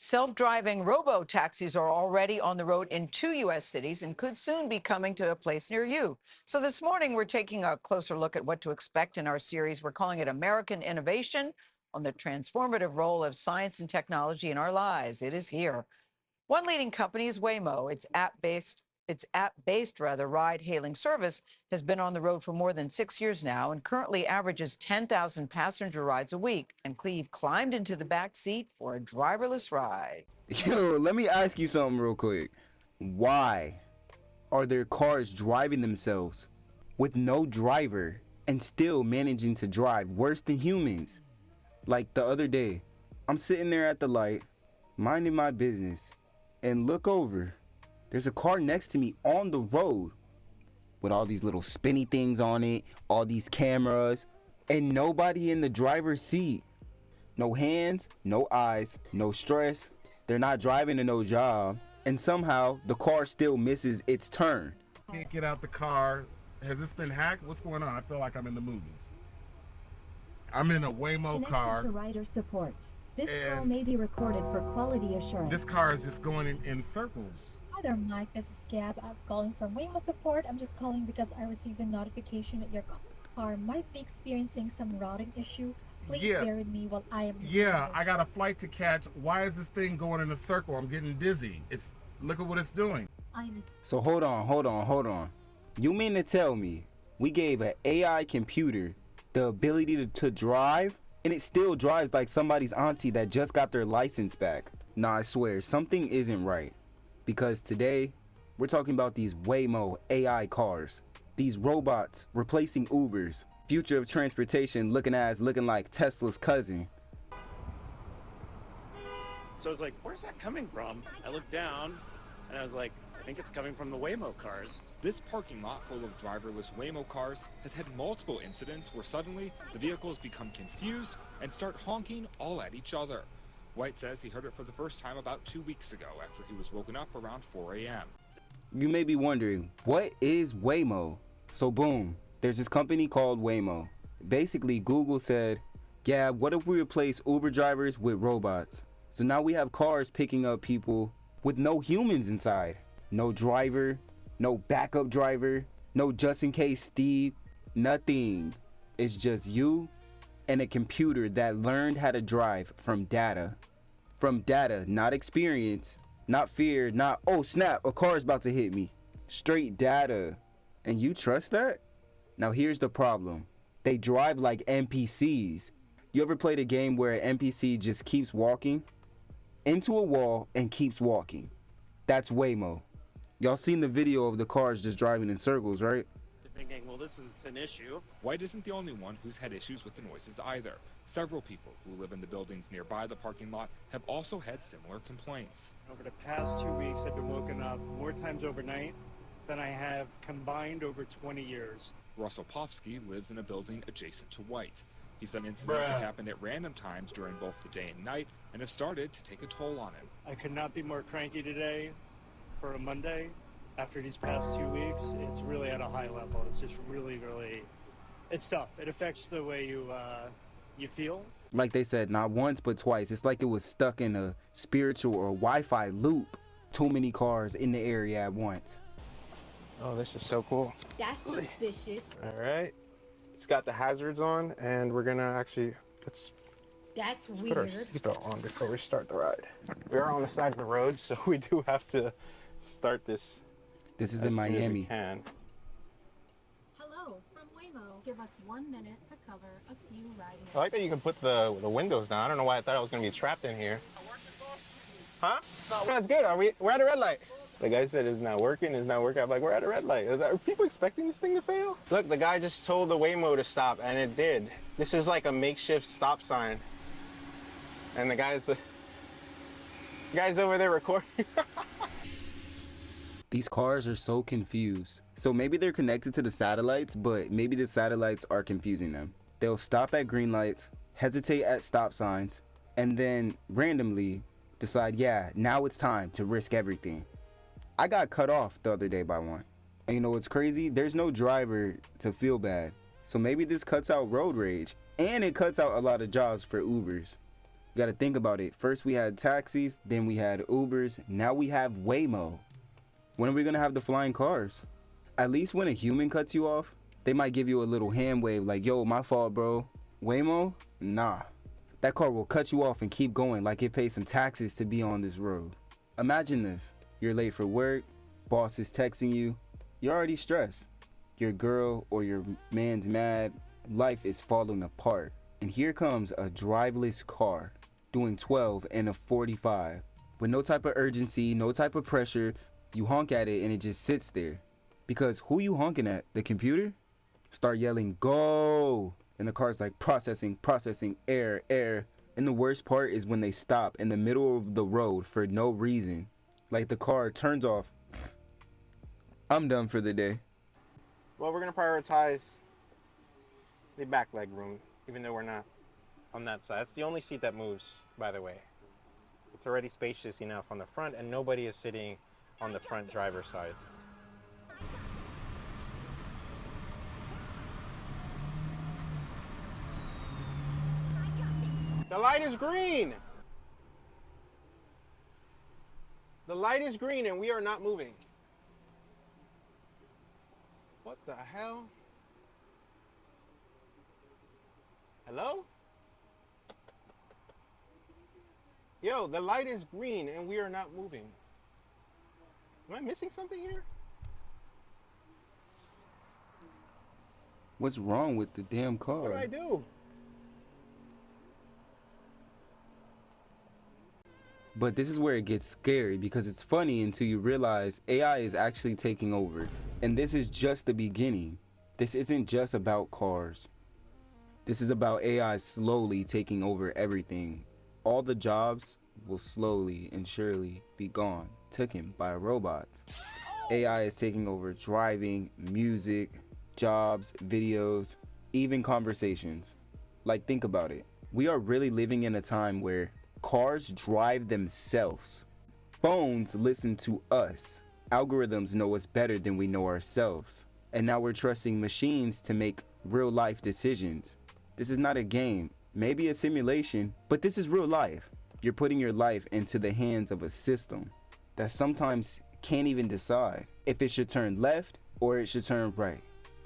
Self-driving robo-taxis are already on the road in 2 U.S. cities and could soon be coming to a place near you. So this morning, we're taking a closer look at what to expect in our series. We're calling it American Innovation on the transformative role of science and technology in our lives. It is here. One leading company is Waymo. Its app-based ride-hailing service has been on the road for more than 6 years now and currently averages 10,000 passenger rides a week. And Cleve climbed into the back seat for a driverless ride. Yo, let me ask you something real quick. Why are there cars driving themselves with no driver and still managing to drive worse than humans? Like the other day, I'm sitting there at the light, minding my business, and look over. There's a car next to me on the road with all these little spinny things on it, all these cameras, and nobody in the driver's seat. No hands, no eyes, no stress. They're not driving to no job, and somehow the car still misses its turn. Can't get out the car. Has this been hacked? What's going on? I feel like I'm in the movies. I'm in a Waymo car. To rider support. This call may be recorded for quality assurance. This car is just going in circles. Hi there, Mike. This is Gab. I'm calling from Waymo support. I'm just calling because I received a notification that your car might be experiencing some routing issue. Please bear with me while I am. Yeah, I got a flight to catch. Why is this thing going in a circle? I'm getting dizzy. Look at what it's doing. So hold on. You mean to tell me we gave an AI computer the ability to drive, and it still drives like somebody's auntie that just got their license back? Nah, I swear, something isn't right. Because today, we're talking about these Waymo AI cars. These robots replacing Ubers. Future of transportation looking like Tesla's cousin. So I was like, where's that coming from? I looked down and I was like, I think it's coming from the Waymo cars. This parking lot full of driverless Waymo cars has had multiple incidents where suddenly the vehicles become confused and start honking all at each other. White says he heard it for the first time about 2 weeks ago after he was woken up around 4 a.m. You may be wondering, what is Waymo? So boom, there's this company called Waymo. Basically, Google said, yeah, what if we replace Uber drivers with robots? So now we have cars picking up people with no humans inside. No driver, no backup driver, no just in case Steve, nothing. It's just you and a computer that learned how to drive from data. From data, not experience, not fear, not, oh snap, a car is about to hit me. Straight data. And you trust that? Now here's the problem. They drive like NPCs. You ever played a game where an NPC just keeps walking into a wall and keeps walking? That's Waymo. Y'all seen the video of the cars just driving in circles, right? Thinking, well, this is an issue. White isn't the only one who's had issues with the noises either. Several people who live in the buildings nearby the parking lot have also had similar complaints. Over the past 2 weeks, I've been woken up more times overnight than I have combined over 20 years. Russell Pofsky lives in a building adjacent to White. He said incidents have happened at random times during both the day and night and have started to take a toll on him. I could not be more cranky today for a Monday. After these past 2 weeks, it's really at a high level. It's just really, it's tough. It affects the way you feel. Like they said, not once but twice. It's like it was stuck in a spiritual or Wi-Fi loop. Too many cars in the area at once. Oh, this is so cool. That's suspicious. All right. It's got the hazards on, and we're gonna actually, let's put our seatbelt on before we start the ride. We are on the side of the road, so we do have to start this. This is in Miami. Hello from Waymo. Give us 1 minute to cover a few riding. I like that you can put the windows down. I don't know why I thought I was gonna be trapped in here. Huh? That's good. We're at a red light. The guy said it's not working. I'm like, we're at a red light. Are people expecting this thing to fail? Look, the guy just told the Waymo to stop, and it did. This is like a makeshift stop sign. And the guy's over there recording. These cars are so confused. So maybe they're connected to the satellites, but maybe the satellites are confusing them. They'll stop at green lights, hesitate at stop signs, and then randomly decide, yeah, now it's time to risk everything. I got cut off the other day by one. And you know what's crazy? There's no driver to feel bad. So maybe this cuts out road rage, and it cuts out a lot of jobs for Ubers. You gotta think about it. First we had taxis, then we had Ubers, now we have Waymo. When are we gonna have the flying cars? At least when a human cuts you off, they might give you a little hand wave like, yo, my fault, bro. Waymo? Nah. That car will cut you off and keep going like it pays some taxes to be on this road. Imagine this. You're late for work, boss is texting you, you're already stressed. Your girl or your man's mad, life is falling apart. And here comes a driveless car doing 12 in a 45. With no type of urgency, no type of pressure, you honk at it and it just sits there. Because who you honking at? The computer? Start yelling, go! And the car's like processing, error. And the worst part is when they stop in the middle of the road for no reason. Like the car turns off. I'm done for the day. Well, we're gonna prioritize the back leg room, even though we're not on that side. That's the only seat that moves, by the way. It's already spacious enough on the front, and nobody is sitting on the front driver's side. The light is green! The light is green and we are not moving. What the hell? Hello? Yo, the light is green and we are not moving. Am I missing something here? What's wrong with the damn car? What do I do? But this is where it gets scary because it's funny until you realize AI is actually taking over. And this is just the beginning. This isn't just about cars. This is about AI slowly taking over everything. All the jobs will slowly and surely be gone, taken by robots. AI is taking over driving, music, jobs, videos, even conversations. Like, think about it. We are really living in a time where cars drive themselves. Phones listen to us. Algorithms know us better than we know ourselves. And now we're trusting machines to make real life decisions. This is not a game, maybe a simulation, but this is real life. You're putting your life into the hands of a system that sometimes can't even decide if it should turn left or it should turn right.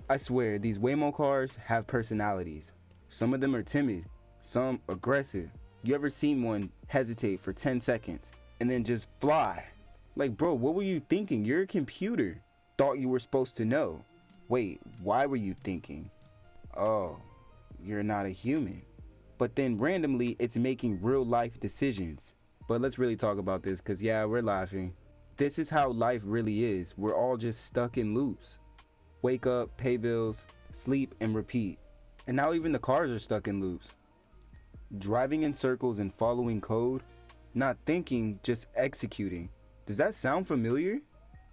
I swear, these Waymo cars have personalities. Some of them are timid, some aggressive. You ever seen one hesitate for 10 seconds and then just fly? Like, bro, what were you thinking? You're a computer. Thought you were supposed to know. Wait, why were you thinking? Oh, you're not a human. But then randomly, it's making real life decisions. But let's really talk about this because, yeah, we're laughing. This is how life really is. We're all just stuck in loops. Wake up, pay bills, sleep, and repeat. And now even the cars are stuck in loops. Driving in circles and following code, not thinking, just executing. Does that sound familiar?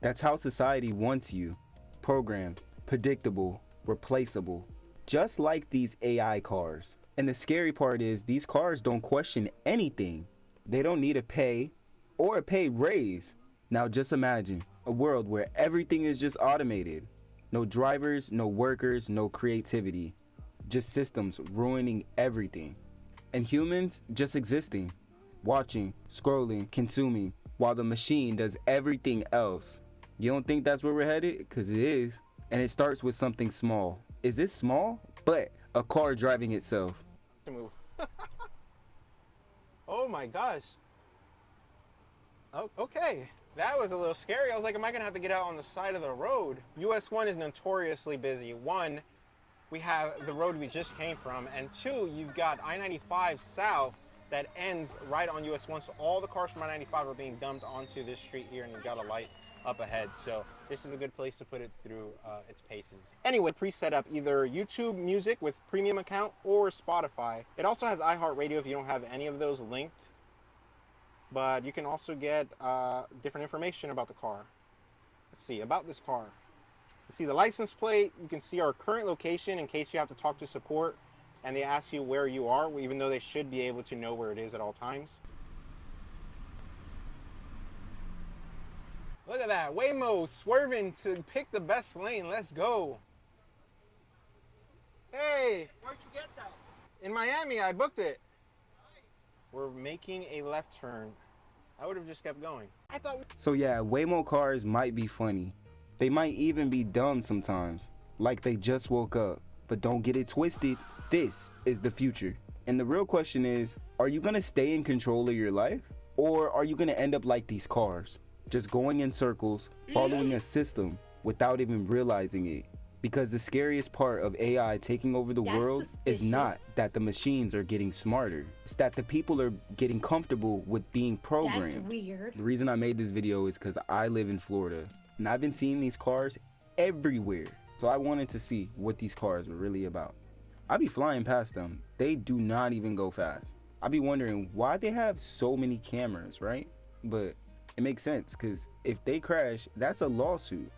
That's how society wants you. Programmed, predictable, replaceable. Just like these AI cars. And the scary part is these cars don't question anything. They don't need a pay or a pay raise. Now just imagine a world where everything is just automated. No drivers, no workers, no creativity. Just systems ruining everything. And humans just existing, watching, scrolling, consuming, while the machine does everything else. You don't think that's where we're headed? Because it is. And it starts with something small. Is this small? But a car driving itself. Move. Oh my gosh. Oh, okay. That was a little scary. I was like, am I gonna have to get out on the side of the road? US 1 is notoriously busy. One, we have the road we just came from, and two, you've got I-95 south that ends right on US 1, so all the cars from I-95 are being dumped onto this street here, and you've got a light up ahead, so this is a good place to put it through its paces. Anyway, pre-set up either YouTube Music with premium account or Spotify. It also has iHeartRadio if you don't have any of those linked, but you can also get different information about the car. Let's see, about this car. See the license plate, you can see our current location in case you have to talk to support and they ask you where you are, even though they should be able to know where it is at all times. Look at that, Waymo swerving to pick the best lane, let's go. Hey! Where'd you get that? In Miami, I booked it. were making a left turn, I would have just kept going. So yeah, Waymo cars might be funny. They might even be dumb sometimes, like they just woke up. But don't get it twisted, this is the future. And the real question is, are you gonna stay in control of your life? Or are you gonna end up like these cars, just going in circles, following a system without even realizing it? Because the scariest part of AI taking over the world is not that the machines are getting smarter. It's that the people are getting comfortable with being programmed. That's weird. The reason I made this video is because I live in Florida and I've been seeing these cars everywhere. So I wanted to see what these cars were really about. I be flying past them. They do not even go fast. I be wondering why they have so many cameras, right? But it makes sense because if they crash, that's a lawsuit.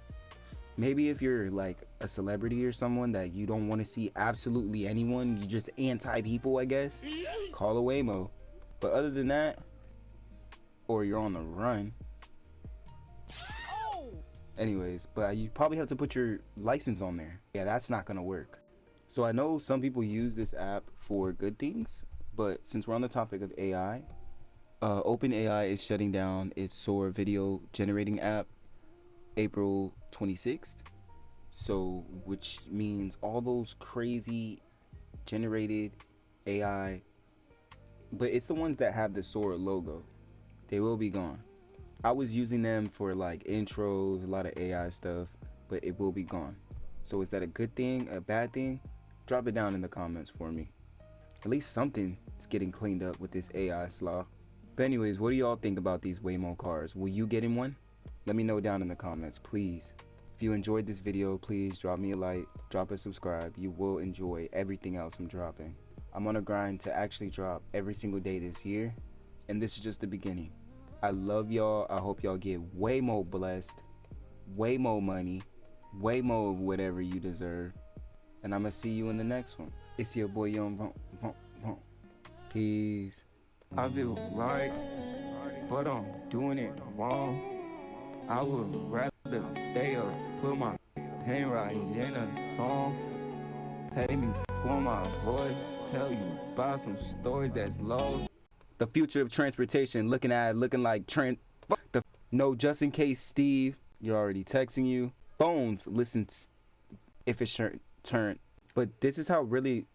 Maybe if you're like a celebrity or someone that you don't want to see absolutely anyone, you're just anti-people, I guess, call a Waymo. But other than that, or you're on the run. Anyways, but you probably have to put your license on there. Yeah, that's not gonna work. So I know some people use this app for good things, but since we're on the topic of AI, OpenAI is shutting down its Sora video generating app April 26th. So, which means all those crazy generated AI, but it's the ones that have the Sora logo, they will be gone. I was using them for like intros, a lot of AI stuff, but it will be gone. So is that a good thing, a bad thing? Drop it down in the comments for me. At least something is getting cleaned up with this AI slaw. But anyways, what do y'all think about these Waymo cars? Will you get in one? Let me know down in the comments, please. If you enjoyed this video, please drop me a like, drop a subscribe. You will enjoy everything else I'm dropping. I'm on a grind to actually drop every single day this year, and this is just the beginning. I love y'all. I hope y'all get way more blessed, way more money, way more of whatever you deserve. And I'm gonna see you in the next one. It's your boy Young Von. Peace. I feel right, but I'm doing it wrong. I would rather stay up, put my pen right in a song. Pay me for my voice, tell you about some stories that's low. The future of transportation, looking like Trent. No, just in case, Steve, you're already texting you. Phones, listen if it's turn. But this is how really